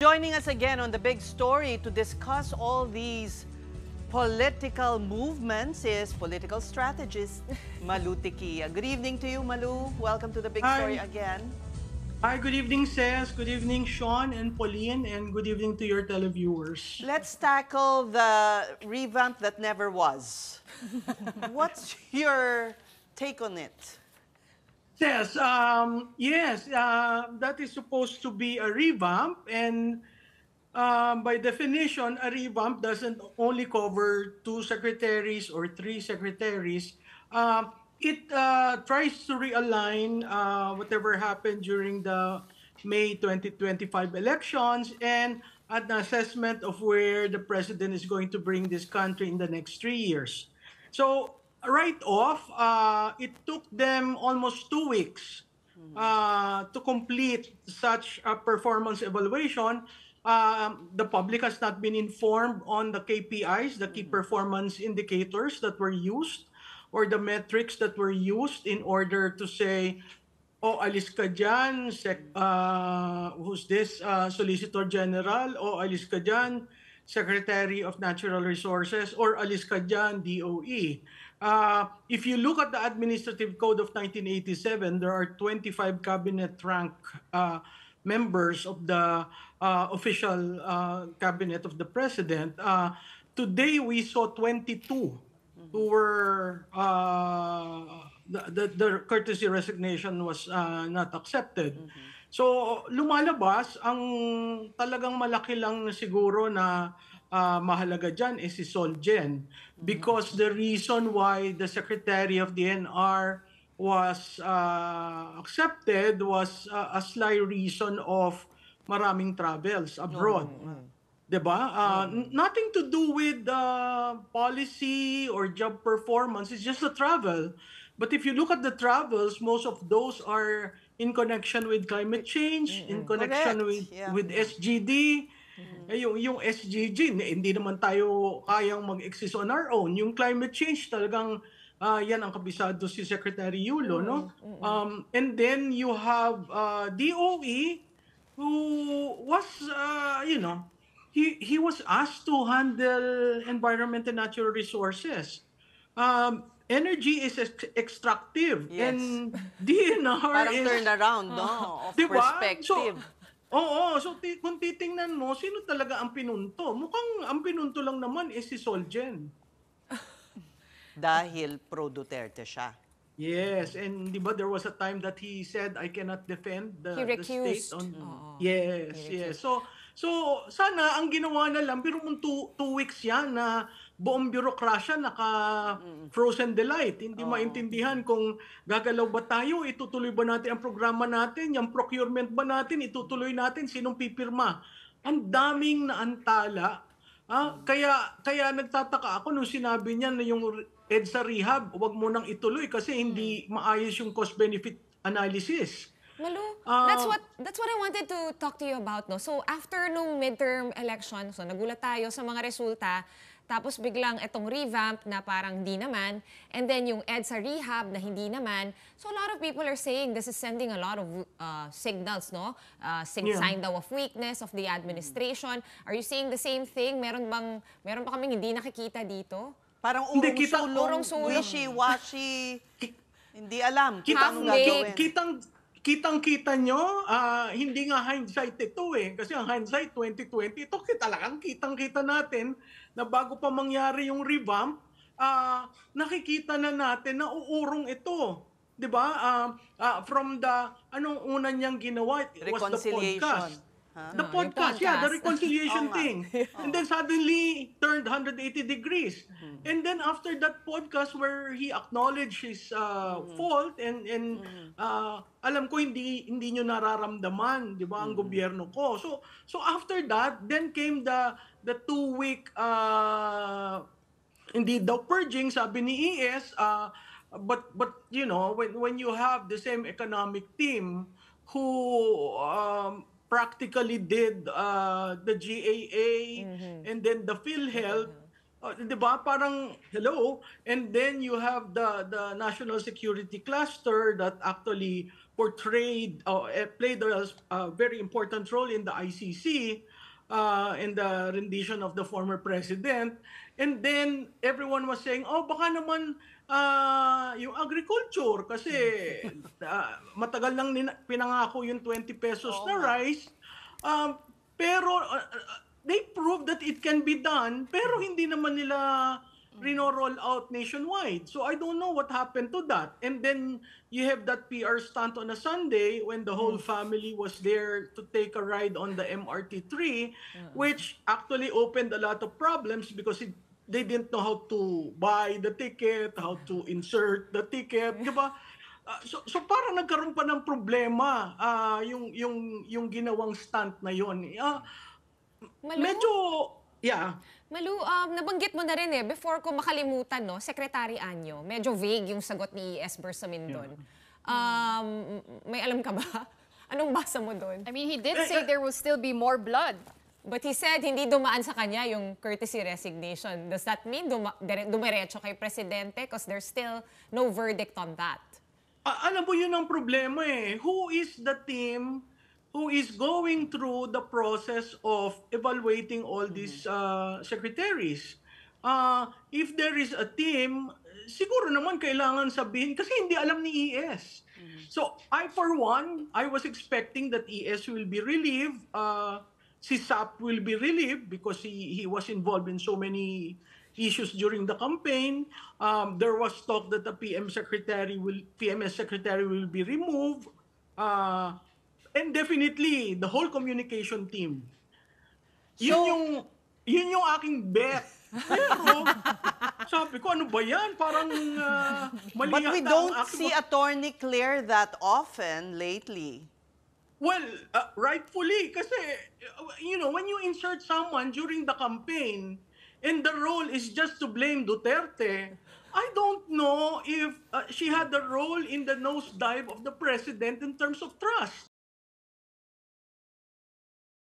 Joining us again on The Big Story to discuss all these political movements is political strategist Malu Tiquia. Good evening to you, Malu. Welcome to The Big Story again. Hi, good evening, Ces. Good evening, Sean and Pauline, and good evening to your televiewers. Let's tackle the revamp that never was. What's your take on it? Yes, that is supposed to be a revamp, and by definition, a revamp doesn't only cover 2 secretaries or 3 secretaries. It tries to realign whatever happened during the May 2025 elections and an assessment of where the president is going to bring this country in the next 3 years. So right off, it took them almost 2 weeks to complete such a performance evaluation. The public has not been informed on the KPIs, the key performance indicators that were used, or the metrics that were used in order to say, oh, alis ka dyan, who's this, Solicitor General, o alis ka dyan, Secretary of Natural Resources, or alis ka dyan, DOE. If you look at the Administrative Code of 1987, there are 25 cabinet rank members of the official cabinet of the president. Today, we saw 22 who were the courtesy resignation was not accepted. So lumalabas ang talagang malaki lang na siguro na mahalaga dyan is si Solgen, because the reason why the Secretary of the NR was accepted was a sly reason of maraming travels abroad. Diba? Nothing to do with policy or job performance. It's just the travel. But if you look at the travels, most of those are in connection with climate change, in connection with SGD. Yung SGG, hindi naman tayo kayang mag-exist on our own. Yung climate change, talagang yan ang kabisado si Secretary Yulo. No? And then you have DOE, who was, he was asked to handle environment and natural resources. Energy is extractive, and DNR Parang is turnaround, no? Of perspective. So kung titingnan mo, sino talaga ang pinunto? Mukhang ang pinunto lang naman is si Solgen. Dahil pro-Duterte siya. Yes, and di ba there was a time that he said, I cannot defend the state on... Yes. So sana ang ginawa na lang, pero mong 2 weeks yan na buong bureaucracia naka-frozen delight. Hindi maintindihan kung gagalaw ba tayo, itutuloy ba natin ang programa natin, yung procurement ba natin, itutuloy natin, sinong pipirma. Ang daming naantala. Kaya nagtataka ako nung sinabi niya na yung EDSA rehab, huwag mo nang ituloy kasi hindi maayos yung cost-benefit analysis. Malu, that's what I wanted to talk to you about, no? So after nung midterm election, so nagulat tayo sa mga resulta, tapos biglang itong revamp na parang hindi naman, and then yung EDSA rehab na hindi naman. So a lot of people are saying this is sending a lot of signals, no? Sign daw of weakness of the administration. Are you saying the same thing? Meron pa kaming hindi nakikita dito? Parang urong-sulong, wishy-washy, hindi alam. Kitang-kita nyo, hindi nga hindsight ito eh. Kasi ang hindsight 2020, ito talagang kitang-kita natin na bago pa mangyari yung revamp, nakikita na natin na uurong ito. Diba? From the, anong una niyang ginawa? It was the podcast. The podcast, the reconciliation thing. And then suddenly turned 180 degrees. And then after that podcast where he acknowledged his fault and alam ko hindi nyo nararamdaman, 'di ba, ang gobyerno ko. So after that, then came the 2-week hindi daw purging, sabi ni ES, but you know, when you have the same economic team who practically did the GAA and then the PhilHealth, diba? Parang, hello? And then you have the national security cluster that actually played a very important role in the ICC in the rendition of the former president. And then everyone was saying, oh, baka naman yung agriculture kasi matagal lang pinangako yung 20 pesos Oo na nga. rice. Pero they proved that it can be done, pero hindi naman nila rino-roll out nationwide. So I don't know what happened to that. And then you have that PR stunt on a Sunday when the whole family was there to take a ride on the MRT3, which actually opened a lot of problems because they didn't know how to buy the ticket, how to insert the ticket, di ba? So parang nagkaroon pa ng problema yung ginawang stunt na yon. Malu? Medyo, yeah. Malu, nabanggit mo na rin before ko makalimutan, no, Secretary Anyo, medyo vague yung sagot ni E.S. Bersamin doon. May alam ka ba? Anong basa mo doon? I mean, he did say there will still be more blood. But he said hindi dumaan sa kanya yung courtesy resignation. Does that mean dumiretso kay Presidente? Because there's still no verdict on that. Alam mo yun ang problema Who is the team who is going through the process of evaluating all these secretaries? If there is a team, siguro naman kailangan sabihin kasi hindi alam ni ES. So for one, I was expecting that ES will be relieved. Si SAP will be relieved because he was involved in so many issues during the campaign. There was talk that the PMS secretary will be removed. And definitely the whole communication team. Yun yung aking bet. Pero sabi ko, ano ba yan? Parang mali But we yata ang don't aking see Attorney Claire that often lately. Well, rightfully, kasi, when you insert someone during the campaign and the role is just to blame Duterte, I don't know if she had a role in the nosedive of the president in terms of trust.